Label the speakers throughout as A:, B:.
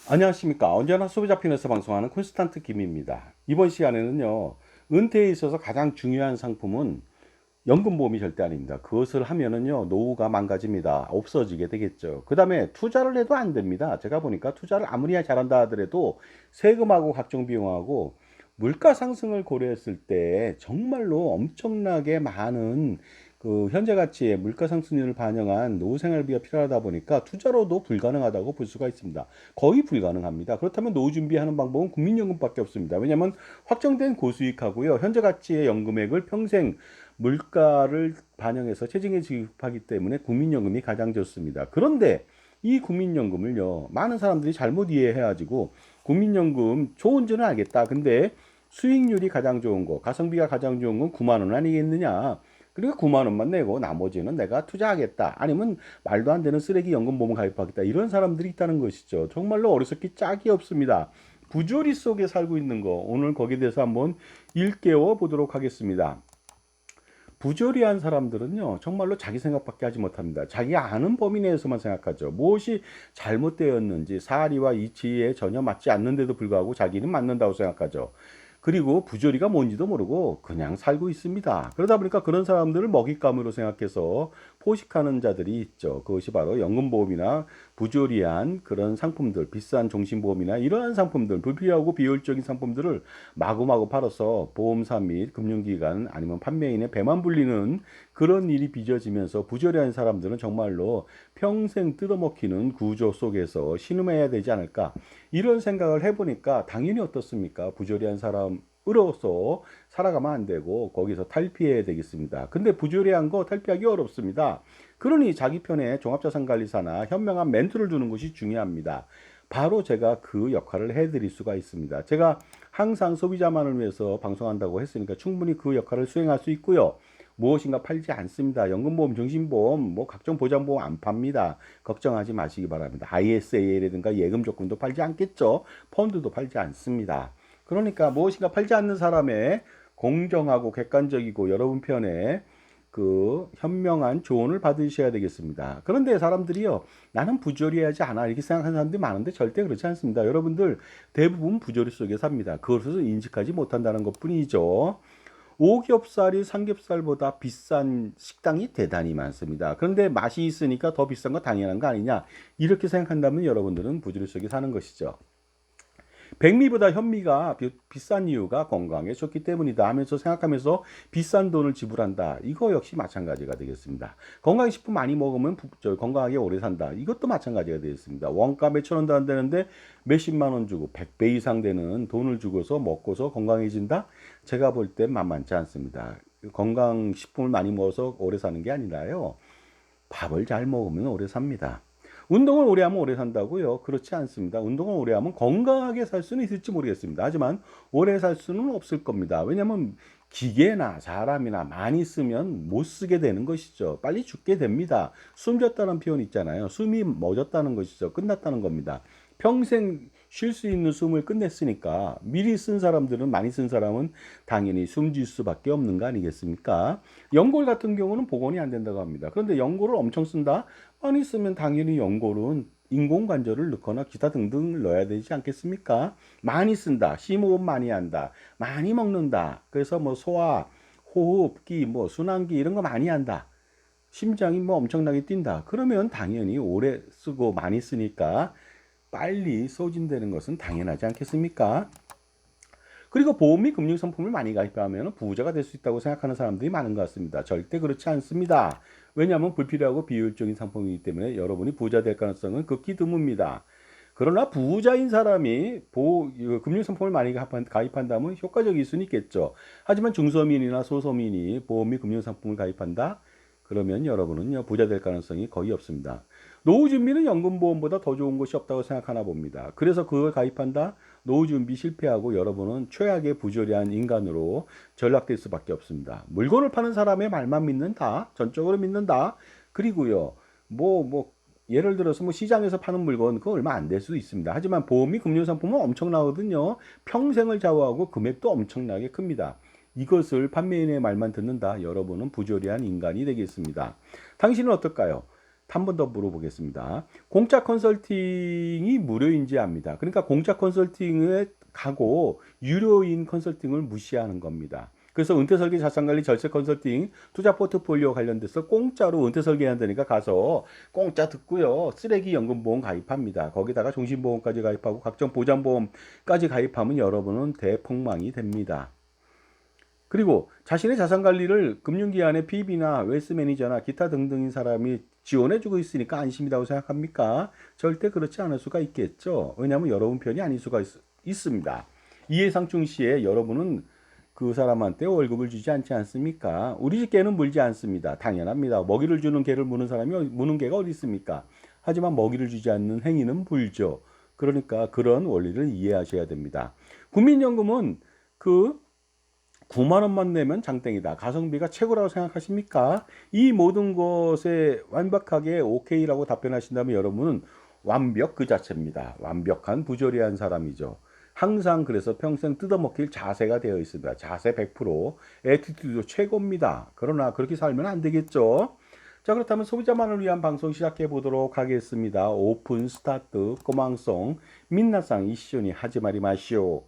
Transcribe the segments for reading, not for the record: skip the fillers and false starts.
A: 안녕하십니까. 언제나 소비자편에서 방송하는 콘스탄트 김입니다. 이번 시간에는요, 은퇴에 있어서 가장 중요한 상품은 연금보험이 절대 아닙니다. 그것을 하면은요, 노후가 망가집니다. 없어지게 되겠죠. 그 다음에 투자를 해도 안 됩니다. 제가 보니까 투자를 아무리 잘한다 하더라도 세금하고 각종 비용하고 물가 상승을 고려했을 때 정말로 엄청나게 많은 그 현재 가치의 물가 상승률을 반영한 노후 생활비가 필요하다 보니까 투자로도 불가능하다고 볼 수가 있습니다. 거의 불가능합니다. 그렇다면 노후 준비하는 방법은 국민연금밖에 없습니다. 왜냐하면 확정된 고수익하고요. 현재 가치의 연금액을 평생 물가를 반영해서 체증에 지급하기 때문에 국민연금이 가장 좋습니다. 그런데 이 국민연금을요, 많은 사람들이 잘못 이해해가지고 국민연금 좋은지는 알겠다. 근데 수익률이 가장 좋은 거, 가성비가 가장 좋은 건 9만 원 아니겠느냐. 그러니까 9만 원만 내고 나머지는 내가 투자하겠다. 아니면 말도 안 되는 쓰레기 연금보험 가입하겠다. 이런 사람들이 있다는 것이죠. 정말로 어리석기 짝이 없습니다. 부조리 속에 살고 있는 거, 오늘 거기에 대해서 한번 일깨워 보도록 하겠습니다. 부조리한 사람들은요, 정말로 자기 생각밖에 하지 못합니다. 자기가 아는 범위 내에서만 생각하죠. 무엇이 잘못되었는지, 사리와 이치에 전혀 맞지 않는데도 불구하고 자기는 맞는다고 생각하죠. 그리고 부조리가 뭔지도 모르고 그냥 살고 있습니다. 그러다 보니까 그런 사람들을 먹잇감으로 생각해서 포식하는 자들이 있죠. 그것이 바로 연금보험이나 부조리한 그런 상품들, 비싼 종신보험이나 이러한 상품들, 불필요하고 비효율적인 상품들을 마구마구 팔아서 보험사 및 금융기관 아니면 판매인의 배만 불리는 그런 일이 빚어지면서 부조리한 사람들은 정말로 평생 뜯어먹히는 구조 속에서 신음해야 되지 않을까, 이런 생각을 해보니까 당연히 어떻습니까? 부조리한 사람으로서 살아가면 안 되고 거기서 탈피해야 되겠습니다. 근데 부조리한 거 탈피하기 어렵습니다. 그러니 자기 편에 종합자산관리사나 현명한 멘토를 두는 것이 중요합니다. 바로 제가 그 역할을 해드릴 수가 있습니다. 제가 항상 소비자만을 위해서 방송한다고 했으니까 충분히 그 역할을 수행할 수 있고요. 무엇인가 팔지 않습니다. 연금보험, 정신보험, 뭐 각종 보장보험 안 팝니다. 걱정하지 마시기 바랍니다. ISA라든가 예금 조건도 팔지 않겠죠. 펀드도 팔지 않습니다. 그러니까 무엇인가 팔지 않는 사람의 공정하고 객관적이고 여러분 편에 그 현명한 조언을 받으셔야 되겠습니다. 그런데 사람들이요, 나는 부조리하지 않아 이렇게 생각하는 사람들이 많은데 절대 그렇지 않습니다. 여러분들 대부분 부조리 속에 삽니다. 그것을 인식하지 못한다는 것뿐이죠. 오겹살이 삼겹살보다 비싼 식당이 대단히 많습니다. 그런데 맛이 있으니까 더 비싼 거 당연한 거 아니냐, 이렇게 생각한다면 여러분들은 부조리 속에 사는 것이죠. 백미보다 현미가 비싼 이유가 건강에 좋기 때문이다 하면서 생각하면서 비싼 돈을 지불한다. 이거 역시 마찬가지가 되겠습니다. 건강식품 많이 먹으면 건강하게 오래 산다. 이것도 마찬가지가 되겠습니다. 원가 몇천 원도 안 되는데 몇십만 원 주고 100배 이상 되는 돈을 주고서 먹고서 건강해진다? 제가 볼 땐 만만치 않습니다. 건강식품을 많이 먹어서 오래 사는 게 아니라요, 밥을 잘 먹으면 오래 삽니다. 운동을 오래 하면 오래 산다고요? 그렇지 않습니다. 운동을 오래 하면 건강하게 살 수는 있을지 모르겠습니다. 하지만 오래 살 수는 없을 겁니다. 왜냐하면 기계나 사람이나 많이 쓰면 못 쓰게 되는 것이죠. 빨리 죽게 됩니다. 숨졌다는 표현 있잖아요. 숨이 멎었다는 것이죠. 끝났다는 겁니다. 평생 쉴 수 있는 숨을 끝냈으니까 미리 쓴 사람들은, 많이 쓴 사람은 당연히 숨질 수밖에 없는 거 아니겠습니까? 연골 같은 경우는 복원이 안 된다고 합니다. 그런데 연골을 엄청 쓴다? 많이 쓰면 당연히 연골은 인공관절을 넣거나 기타 등등 넣어야 되지 않겠습니까? 많이 쓴다, 심호흡 많이 한다, 많이 먹는다, 그래서 뭐 소화, 호흡기, 뭐 순환기 이런 거 많이 한다, 심장이 뭐 엄청나게 뛴다, 그러면 당연히 오래 쓰고 많이 쓰니까 빨리 소진되는 것은 당연하지 않겠습니까? 그리고 보험 및 금융상품을 많이 가입하면 부자가 될 수 있다고 생각하는 사람들이 많은 것 같습니다. 절대 그렇지 않습니다. 왜냐하면 불필요하고 비효율적인 상품이기 때문에 여러분이 부자 될 가능성은 극히 드뭅니다. 그러나 부자인 사람이 금융상품을 많이 가입한다면 효과적일 수는 있겠죠. 하지만 중서민이나 소서민이 보험 및 금융상품을 가입한다? 그러면 여러분은요, 부자 될 가능성이 거의 없습니다. 노후 준비는 연금보험보다 더 좋은 것이 없다고 생각하나 봅니다. 그래서 그걸 가입한다? 노후 준비 실패하고 여러분은 최악의 부조리한 인간으로 전락될 수밖에 없습니다. 물건을 파는 사람의 말만 믿는다, 전적으로 믿는다. 그리고요, 예를 들어서 뭐 시장에서 파는 물건 그거 얼마 안 될 수도 있습니다. 하지만 보험이 금융상품은 엄청나거든요. 평생을 좌우하고 금액도 엄청나게 큽니다. 이것을 판매인의 말만 듣는다. 여러분은 부조리한 인간이 되겠습니다. 당신은 어떨까요? 한 번 더 물어보겠습니다. 공짜 컨설팅이 무료인지 압니다. 그러니까 공짜 컨설팅에 가고 유료인 컨설팅을 무시하는 겁니다. 그래서 은퇴설계 자산관리 절세 컨설팅 투자 포트폴리오 관련돼서 공짜로 은퇴 설계한다니까 가서 공짜 듣고요. 쓰레기 연금보험 가입합니다. 거기다가 종신보험까지 가입하고 각종 보장보험까지 가입하면 여러분은 대폭망이 됩니다. 그리고 자신의 자산 관리를 금융기관의 PB나 웨스 매니저나 기타 등등인 사람이 지원해주고 있으니까 안심이라고 생각합니까? 절대 그렇지 않을 수가 있겠죠. 왜냐하면 여러분 편이 아닐 수가 있습니다. 이해상충 시에 여러분은 그 사람한테 월급을 주지 않지 않습니까? 우리 집 개는 물지 않습니다. 당연합니다. 먹이를 주는 개를 무는 사람이 무는 개가 어디 있습니까? 하지만 먹이를 주지 않는 행위는 불죠. 그러니까 그런 원리를 이해하셔야 됩니다. 국민연금은 그 9만 원만 내면 장땡이다. 가성비가 최고라고 생각하십니까? 이 모든 것에 완벽하게 오케이라고 답변하신다면 여러분은 완벽 그 자체입니다. 완벽한 부조리한 사람이죠. 항상 그래서 평생 뜯어먹힐 자세가 되어 있습니다. 자세 100%, 애티튜드 최고입니다. 그러나 그렇게 살면 안 되겠죠. 자, 그렇다면 소비자만을 위한 방송 시작해 보도록 하겠습니다. 오픈 스타트 꼬망송 민나상 이시오니 하지 마리 마시오.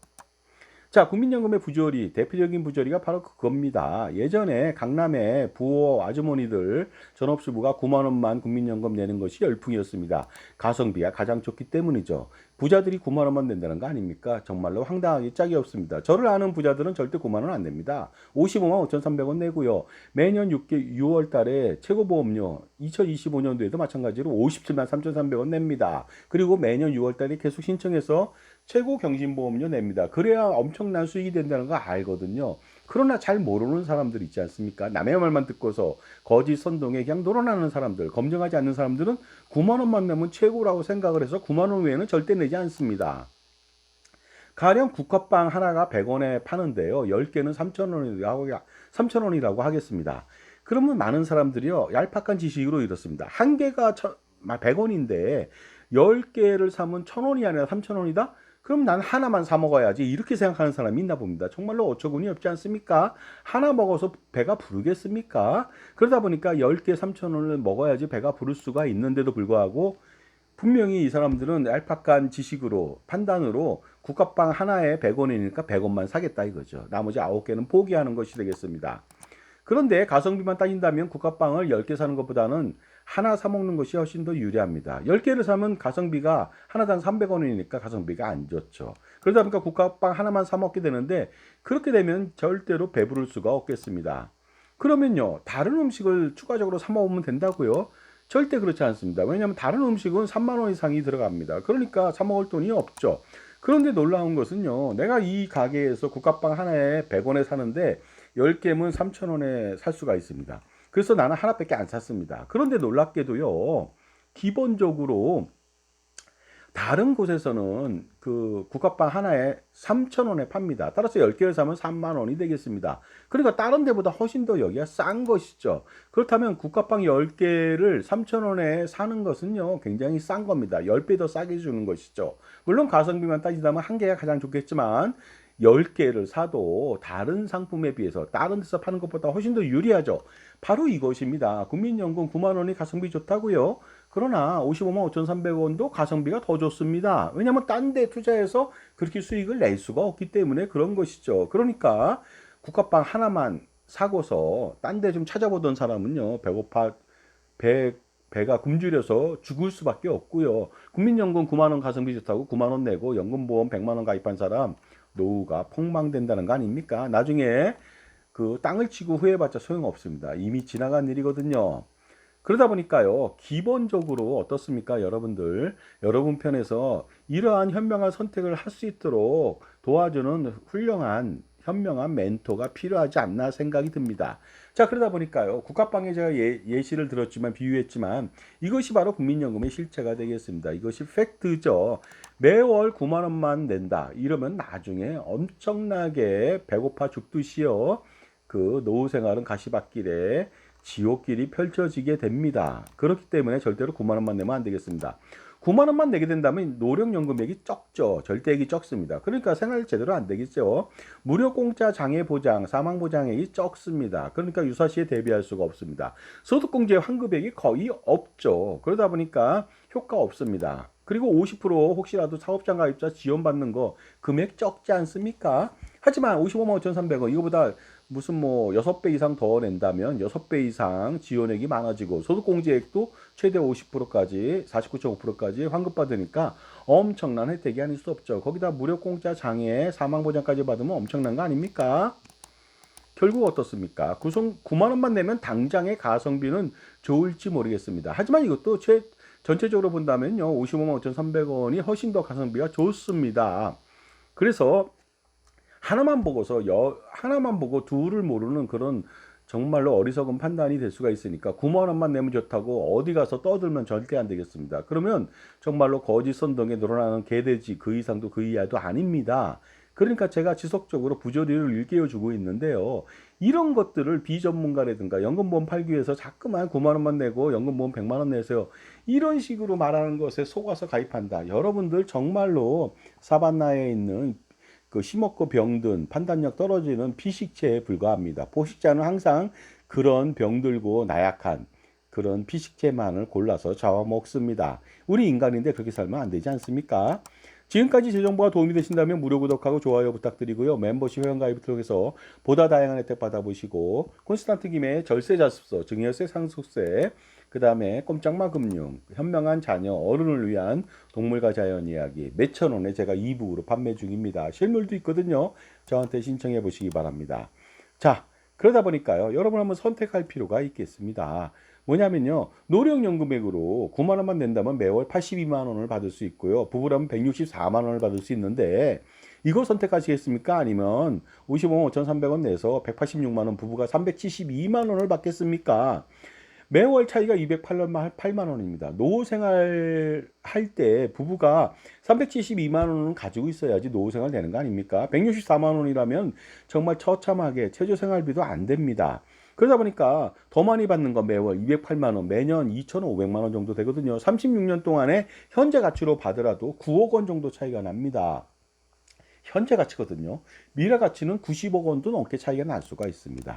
A: 자, 국민연금의 부조리, 대표적인 부조리가 바로 그겁니다. 예전에 강남의 부호 아주머니들 전업주부가 9만 원만 국민연금 내는 것이 열풍이었습니다. 가성비가 가장 좋기 때문이죠. 부자들이 9만 원만 낸다는 거 아닙니까? 정말로 황당하기 짝이 없습니다. 저를 아는 부자들은 절대 9만 원 안 냅니다. 55만 5,300원 내고요. 매년 6월 달에 최고보험료 2025년도에도 마찬가지로 57만 3,300원 냅니다. 그리고 매년 6월 달에 계속 신청해서 최고 경신보험료 냅니다. 그래야 엄청난 수익이 된다는 거 알거든요. 그러나 잘 모르는 사람들 있지 않습니까? 남의 말만 듣고서 거짓 선동에 그냥 놀아나는 사람들, 검증하지 않는 사람들은 9만 원만 내면 최고라고 생각을 해서 9만 원 외에는 절대 내지 않습니다. 가령 국화빵 하나가 100원에 파는데요. 10개는 3,000원이라고 하겠습니다. 그러면 많은 사람들이요. 얄팍한 지식으로 이렇습니다. 한 개가 100원인데 10개를 사면 1,000원이 아니라 3,000원이다? 그럼 난 하나만 사 먹어야지 이렇게 생각하는 사람이 있나 봅니다. 정말로 어처구니 없지 않습니까? 하나 먹어서 배가 부르겠습니까? 그러다 보니까 10개 3,000원을 먹어야지 배가 부를 수가 있는데도 불구하고 분명히 이 사람들은 얄팍한 지식으로 판단으로 국화빵 하나에 100원이니까 100원만 사겠다 이거죠. 나머지 9개는 포기하는 것이 되겠습니다. 그런데 가성비만 따진다면 국화빵을 10개 사는 것보다는 하나 사 먹는 것이 훨씬 더 유리합니다. 10개를 사면 가성비가 하나당 300원이니까 가성비가 안 좋죠. 그러다 보니까 국화빵 하나만 사 먹게 되는데 그렇게 되면 절대로 배부를 수가 없겠습니다. 그러면요, 다른 음식을 추가적으로 사 먹으면 된다고요? 절대 그렇지 않습니다. 왜냐하면 다른 음식은 3만 원 이상이 들어갑니다. 그러니까 사 먹을 돈이 없죠. 그런데 놀라운 것은요, 내가 이 가게에서 국화빵 하나에 100원에 사는데 10개면 3,000원에 살 수가 있습니다. 그래서 나는 하나밖에 안 샀습니다. 그런데 놀랍게도요, 기본적으로 다른 곳에서는 그 국화빵 하나에 3,000원에 팝니다. 따라서 10개를 사면 3만 원이 되겠습니다. 그러니까 다른 데보다 훨씬 더 여기가 싼 것이죠. 그렇다면 국화빵 10개를 3,000원에 사는 것은요, 굉장히 싼 겁니다. 10배 더 싸게 주는 것이죠. 물론 가성비만 따지자면 한 개가 가장 좋겠지만 10개를 사도 다른 상품에 비해서 다른 데서 파는 것보다 훨씬 더 유리하죠. 바로 이것입니다. 국민연금 9만 원이 가성비 좋다고요? 그러나 55만 5,300원도 가성비가 더 좋습니다. 왜냐하면 딴 데 투자해서 그렇게 수익을 낼 수가 없기 때문에 그런 것이죠. 그러니까 국화빵 하나만 사고서 딴 데 좀 찾아보던 사람은요, 배고파 배가 굶주려서 죽을 수밖에 없고요. 국민연금 9만 원 가성비 좋다고 9만 원 내고 연금보험 100만 원 가입한 사람 노후가 폭망된다는 거 아닙니까? 나중에 그 땅을 치고 후회해봤자 소용없습니다. 이미 지나간 일이거든요. 그러다 보니까요, 기본적으로 어떻습니까, 여러분들? 여러분 편에서 이러한 현명한 선택을 할 수 있도록 도와주는 훌륭한 현명한 멘토가 필요하지 않나 생각이 듭니다. 자, 그러다 보니까요, 국화빵에 제가 예시를 들었지만 비유했지만 이것이 바로 국민연금의 실체가 되겠습니다. 이것이 팩트죠. 매월 9만 원만 낸다 이러면 나중에 엄청나게 배고파 죽듯이요, 그 노후 생활은 가시밭길에 지옥길이 펼쳐지게 됩니다. 그렇기 때문에 절대로 9만 원만 내면 안 되겠습니다. 9만 원만 내게 된다면 노령연금액이 적죠. 절대액이 적습니다. 그러니까 생활 제대로 안 되겠죠. 무료 공짜 장애 보장, 사망 보장액이 적습니다. 그러니까 유사시에 대비할 수가 없습니다. 소득공제 환급액이 거의 없죠. 그러다 보니까 효과 없습니다. 그리고 50% 혹시라도 사업장 가입자 지원받는 거 금액 적지 않습니까? 하지만 55만 5,300원 이거보다 무슨 뭐 6배 이상 더 낸다면 6배 이상 지원액이 많아지고 소득공제액도 최대 50%까지 49.5%까지 환급받으니까 엄청난 혜택이 아닐 수 없죠. 거기다 무료 공짜 장애 사망보장까지 받으면 엄청난 거 아닙니까? 결국 어떻습니까? 9만 원만 내면 당장의 가성비는 좋을지 모르겠습니다. 하지만 이것도 전체적으로 본다면요. 55만 5,300원이 훨씬 더 가성비가 좋습니다. 그래서 하나만 보고 둘을 모르는 그런 정말로 어리석은 판단이 될 수가 있으니까 9만 원만 내면 좋다고 어디 가서 떠들면 절대 안 되겠습니다. 그러면 정말로 거짓 선동에 늘어나는 개돼지 그 이상도 그 이하도 아닙니다. 그러니까 제가 지속적으로 부조리를 일깨워주고 있는데요. 이런 것들을 비전문가라든가 연금보험 팔기 위해서 자꾸만 9만 원만 내고 연금보험 100만 원 내세요. 이런 식으로 말하는 것에 속아서 가입한다. 여러분들 정말로 사바나에 있는 그 심없고 병든 판단력 떨어지는 피식체에 불과합니다. 포식자는 항상 그런 병들고 나약한 그런 피식체만을 골라서 잡아먹습니다. 우리 인간인데 그렇게 살면 안 되지 않습니까? 지금까지 제 정보가 도움이 되신다면 무료 구독하고 좋아요 부탁드리고요. 멤버십 회원가입을 통해서 보다 다양한 혜택 받아보시고 콘스탄트 김의 절세자습서, 증여세, 상속세, 그 다음에 꼼짝마 금융, 현명한 자녀, 어른을 위한 동물과 자연 이야기 몇천 원에 제가 2부로 판매 중입니다. 실물도 있거든요. 저한테 신청해 보시기 바랍니다. 자, 그러다 보니까요. 여러분 한번 선택할 필요가 있겠습니다. 뭐냐면요. 노령연금액으로 9만 원만 낸다면 매월 82만 원을 받을 수 있고요. 부부라면 164만 원을 받을 수 있는데 이거 선택하시겠습니까? 아니면 55만 5,300원 내서 186만 원 부부가 372만 원을 받겠습니까? 매월 차이가 208만 원입니다. 노후생활 할 때 부부가 372만 원은 가지고 있어야지 노후생활 되는 거 아닙니까? 164만 원이라면 정말 처참하게 최저생활비도 안 됩니다. 그러다 보니까 더 많이 받는 건 매월 208만 원, 매년 2,500만 원 정도 되거든요. 36년 동안에 현재 가치로 받으라도 9억 원 정도 차이가 납니다. 현재 가치거든요. 미래 가치는 90억 원도 넘게 차이가 날 수가 있습니다.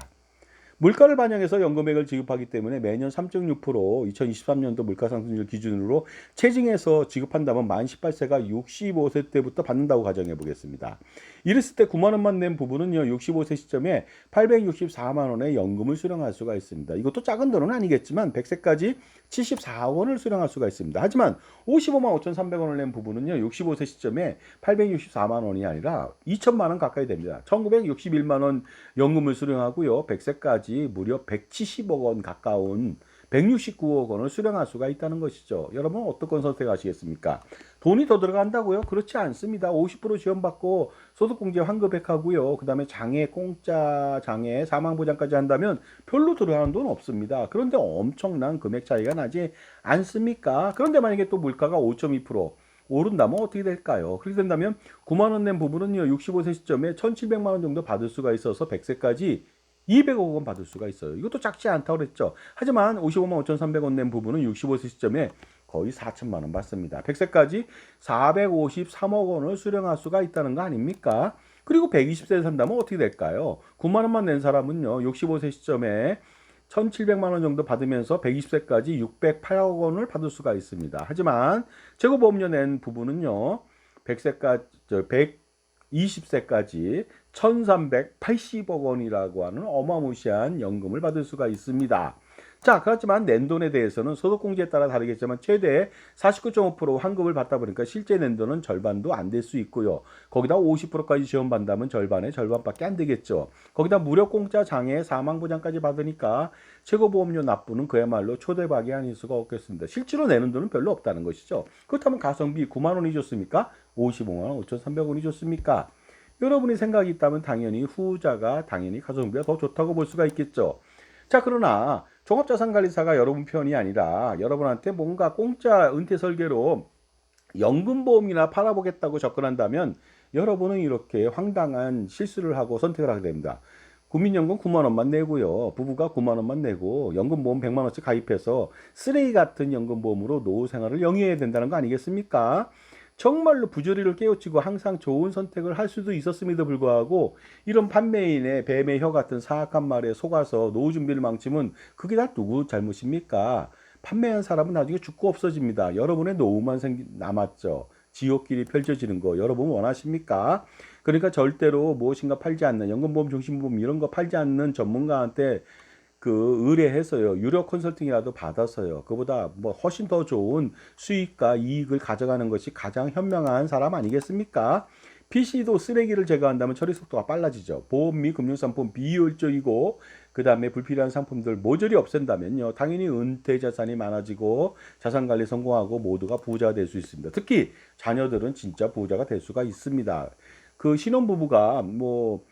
A: 물가를 반영해서 연금액을 지급하기 때문에 매년 3.6% 2023년도 물가상승률 기준으로 체증해서 지급한다면 만 18세가 65세 때부터 받는다고 가정해 보겠습니다. 이랬을 때 9만 원만 낸 부부는요. 65세 시점에 864만 원의 연금을 수령할 수가 있습니다. 이것도 작은 돈은 아니겠지만 100세까지 74억 원을 수령할 수가 있습니다. 하지만 55만 5,300원을 낸 부부는요. 65세 시점에 864만 원이 아니라 2천만 원 가까이 됩니다. 1961만 원 연금을 수령하고요. 100세까지 무려 170억 원 가까운 169억 원을 수령할 수가 있다는 것이죠. 여러분 어떤 건 선택하시겠습니까? 돈이 더 들어간다고요? 그렇지 않습니다. 50% 지원받고 소득공제 환급액하고요. 그 다음에 장애, 공짜 장애, 사망보장까지 한다면 별로 들어가는 돈 없습니다. 그런데 엄청난 금액 차이가 나지 않습니까? 그런데 만약에 또 물가가 5.2% 오른다면 어떻게 될까요? 그렇게 된다면 9만 원 낸 부부는요. 65세 시점에 1,700만 원 정도 받을 수가 있어서 100세까지 200억 원 받을 수가 있어요. 이것도 작지 않다고 그랬죠. 하지만 55만 5,300원 낸 부부는 65세 시점에 거의 4천만 원 받습니다. 100세까지 453억 원을 수령할 수가 있다는 거 아닙니까? 그리고 120세에 산다면 어떻게 될까요? 9만 원만 낸 사람은요. 65세 시점에 1,700만 원 정도 받으면서 120세까지 608억 원을 받을 수가 있습니다. 하지만 재고보험료 낸 부부는요. 120세까지 1,380억 원이라고 하는 어마무시한 연금을 받을 수가 있습니다. 자, 그렇지만 낸 돈에 대해서는 소득공제에 따라 다르겠지만 최대 49.5% 환급을 받다 보니까 실제 낸 돈은 절반도 안 될 수 있고요. 거기다 50%까지 지원받는다면 절반의 절반밖에 안 되겠죠. 거기다 무료 공짜 장애 사망보장까지 받으니까 최고보험료 납부는 그야말로 초대박이 아닐 수가 없겠습니다. 실제로 내는 돈은 별로 없다는 것이죠. 그렇다면 가성비 9만 원이 좋습니까? 55만 5,300원이 좋습니까? 여러분이 생각이 있다면 당연히 후자가 당연히 가성비가 더 좋다고 볼 수가 있겠죠. 자, 그러나 종합자산관리사가 여러분 편이 아니라 여러분한테 뭔가 공짜 은퇴 설계로 연금보험이나 팔아보겠다고 접근한다면 여러분은 이렇게 황당한 실수를 하고 선택을 하게 됩니다. 국민연금 9만 원만 내고요. 부부가 9만 원만 내고 연금보험 100만 원씩 가입해서 쓰레기 같은 연금보험으로 노후 생활을 영위해야 된다는 거 아니겠습니까? 정말로 부조리를 깨우치고 항상 좋은 선택을 할 수도 있었음에도 불구하고 이런 판매인의 뱀의 혀 같은 사악한 말에 속아서 노후 준비를 망치면 그게 다 누구 잘못입니까? 판매한 사람은 나중에 죽고 없어집니다. 여러분의 노후만 남았죠. 지옥길이 펼쳐지는 거 여러분 원하십니까? 그러니까 절대로 무엇인가 팔지 않는 연금보험, 종신보험 이런 거 팔지 않는 전문가한테 의뢰해서요. 유료 컨설팅이라도 받아서요. 그보다 뭐 훨씬 더 좋은 수익과 이익을 가져가는 것이 가장 현명한 사람 아니겠습니까? PC도 쓰레기를 제거한다면 처리 속도가 빨라지죠. 보험 및 금융상품 비효율적이고 그 다음에 불필요한 상품들 모조리 없앤다면요. 당연히 은퇴 자산이 많아지고 자산관리 성공하고 모두가 부자가 될 수 있습니다. 특히 자녀들은 진짜 부자가 될 수가 있습니다. 그 신혼부부가 뭐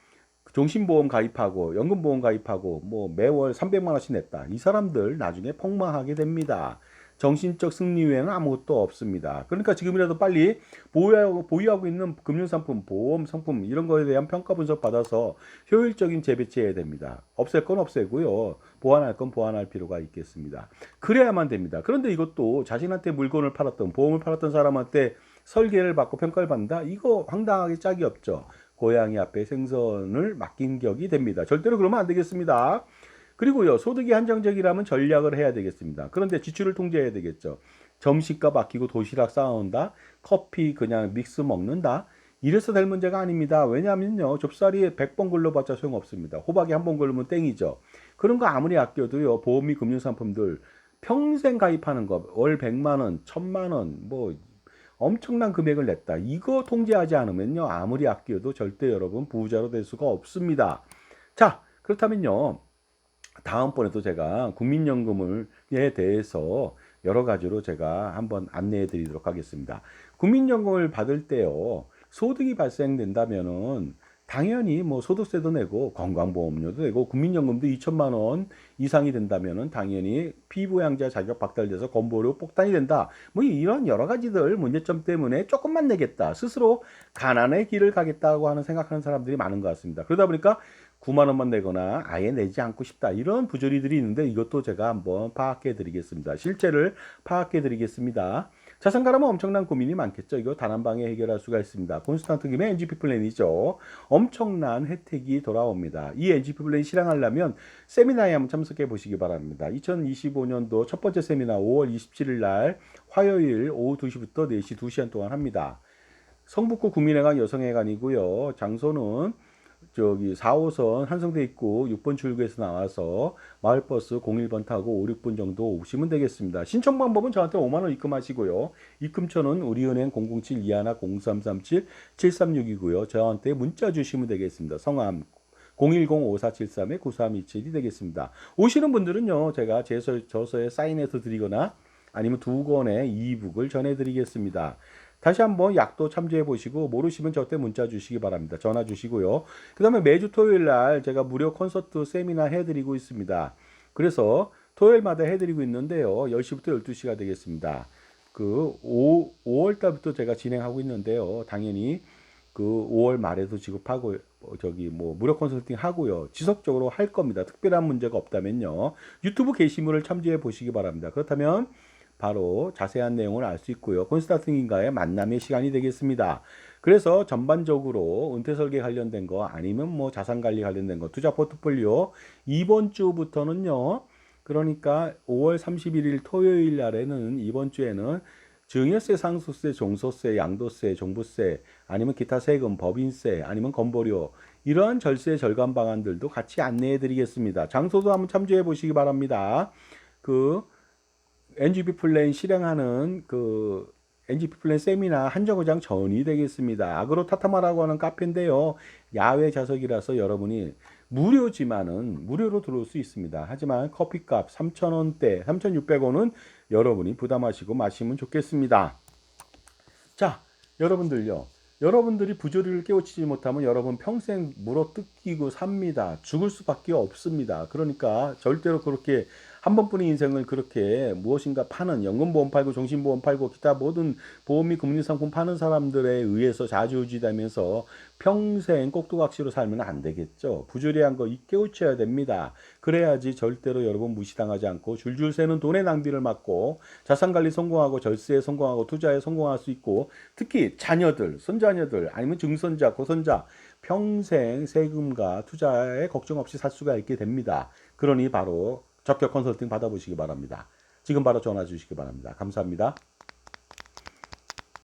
A: 종신보험 가입하고 연금보험 가입하고 뭐 매월 300만 원씩 냈다. 이 사람들 나중에 폭망하게 됩니다. 정신적 승리 외에는 아무것도 없습니다. 그러니까 지금이라도 빨리 보유하고 있는 금융상품, 보험 상품 이런 거에 대한 평가 분석 받아서 효율적인 재배치해야 됩니다. 없앨 건 없애고요. 보완할 건 보완할 필요가 있겠습니다. 그래야만 됩니다. 그런데 이것도 자신한테 물건을 팔았던 보험을 팔았던 사람한테 설계를 받고 평가를 받는다? 이거 황당하게 짝이 없죠. 고양이 앞에 생선을 맡긴 격이 됩니다. 절대로 그러면 안 되겠습니다. 그리고요, 소득이 한정적이라면 전략을 해야 되겠습니다. 그런데 지출을 통제해야 되겠죠. 점심값 아끼고 도시락 싸온다, 커피 그냥 믹스 먹는다. 이래서 될 문제가 아닙니다. 왜냐하면요, 좁쌀이 100번 굴러봤자 소용없습니다. 호박이 한 번 굴르면 땡이죠. 그런 거 아무리 아껴도요, 보험 및 금융상품들 평생 가입하는 거, 월 100만 원, 1000만 원, 뭐 엄청난 금액을 냈다. 이거 통제하지 않으면요, 아무리 아껴도 절대 여러분 부자로 될 수가 없습니다. 자, 그렇다면요, 다음번에도 제가 국민연금에 대해서 여러 가지로 제가 한번 안내해 드리도록 하겠습니다. 국민연금을 받을 때요, 소득이 발생된다면은 당연히 뭐 소득세도 내고 건강보험료도 내고 국민연금도 2천만 원 이상이 된다면은 당연히 피부양자 자격 박탈돼서 건보료 폭탄이 된다. 뭐 이런 여러 가지들 문제점 때문에 조금만 내겠다. 스스로 가난의 길을 가겠다고 하는 생각하는 사람들이 많은 것 같습니다. 그러다 보니까 9만 원만 내거나 아예 내지 않고 싶다. 이런 부조리들이 있는데 이것도 제가 한번 파악해 드리겠습니다. 실체를 파악해 드리겠습니다. 자산가라면 엄청난 고민이 많겠죠. 이거 단 한 방에 해결할 수가 있습니다. 콘스탄트 김의 NGP 플랜이죠. 엄청난 혜택이 돌아옵니다. 이 NGP 플랜 실행하려면 세미나에 한번 참석해 보시기 바랍니다. 2025년도 첫 번째 세미나 5월 27일 날 화요일 오후 2시부터 4시 2시간 동안 합니다. 성북구 국민회관 여성회관이고요. 장소는 저기 4호선 한성대 입구 6번 출구에서 나와서 마을버스 01번 타고 5, 6분 정도 오시면 되겠습니다. 신청 방법은 저한테 5만 원 입금하시고요. 입금처는 우리은행 007-21-0337-7362고요. 저한테 문자 주시면 되겠습니다. 성함 010-5473-9327이 되겠습니다. 오시는 분들은요, 제가 제 저서에 사인해서 드리거나 아니면 2권의 이북을 전해드리겠습니다. 다시 한번 약도 참조해 보시고 모르시면 저한테 문자 주시기 바랍니다. 전화 주시고요. 그 다음에 매주 토요일 날 제가 무료 콘서트 세미나 해드리고 있습니다. 그래서 토요일마다 해드리고 있는데요. 10시부터 12시가 되겠습니다. 5월 달부터 제가 진행하고 있는데요. 당연히 5월 말에도 지급하고 무료 컨설팅 하고요. 지속적으로 할 겁니다. 특별한 문제가 없다면요. 유튜브 게시물을 참조해 보시기 바랍니다. 그렇다면 바로 자세한 내용을 알 수 있고요. 콘스탄팅인가의 만남의 시간이 되겠습니다. 그래서 전반적으로 은퇴 설계 관련된 거 아니면 뭐 자산 관리 관련된 거, 투자 포트폴리오 이번 주부터는요. 그러니까 5월 31일 토요일 날에는 이번 주에는 증여세, 상속세, 종소세, 양도세, 종부세, 아니면 기타 세금, 법인세, 아니면 건보료 이러한 절세 절감 방안들도 같이 안내해 드리겠습니다. 장소도 한번 참조해 보시기 바랍니다. NGP 플랜 실행하는 NGP 플랜 세미나 한정거장 전이 되겠습니다. 아그로 타타마라고 하는 카페인데요. 야외 좌석이라서 여러분이 무료지만은 무료로 들어올 수 있습니다. 하지만 커피값 3,000원대, 3,600원은 여러분이 부담하시고 마시면 좋겠습니다. 자, 여러분들요. 여러분들이 부조리를 깨우치지 못하면 여러분 평생 물어 뜯기고 삽니다. 죽을 수밖에 없습니다. 그러니까 절대로 그렇게 한 번뿐인 인생을 그렇게 무엇인가 파는 연금보험 팔고 종신보험 팔고 기타 모든 보험 및 금융상품 파는 사람들에 의해서 좌지우지되면서 평생 꼭두각시로 살면 안 되겠죠. 부조리한 거 깨우쳐야 됩니다. 그래야지 절대로 여러분 무시당하지 않고 줄줄 새는 돈의 낭비를 막고 자산관리 성공하고 절세에 성공하고 투자에 성공할 수 있고 특히 자녀들, 손자녀들 아니면 증손자, 고손자 평생 세금과 투자에 걱정 없이 살 수가 있게 됩니다. 그러니 바로 적격 컨설팅 받아보시기 바랍니다. 지금 바로 전화 주시기 바랍니다. 감사합니다.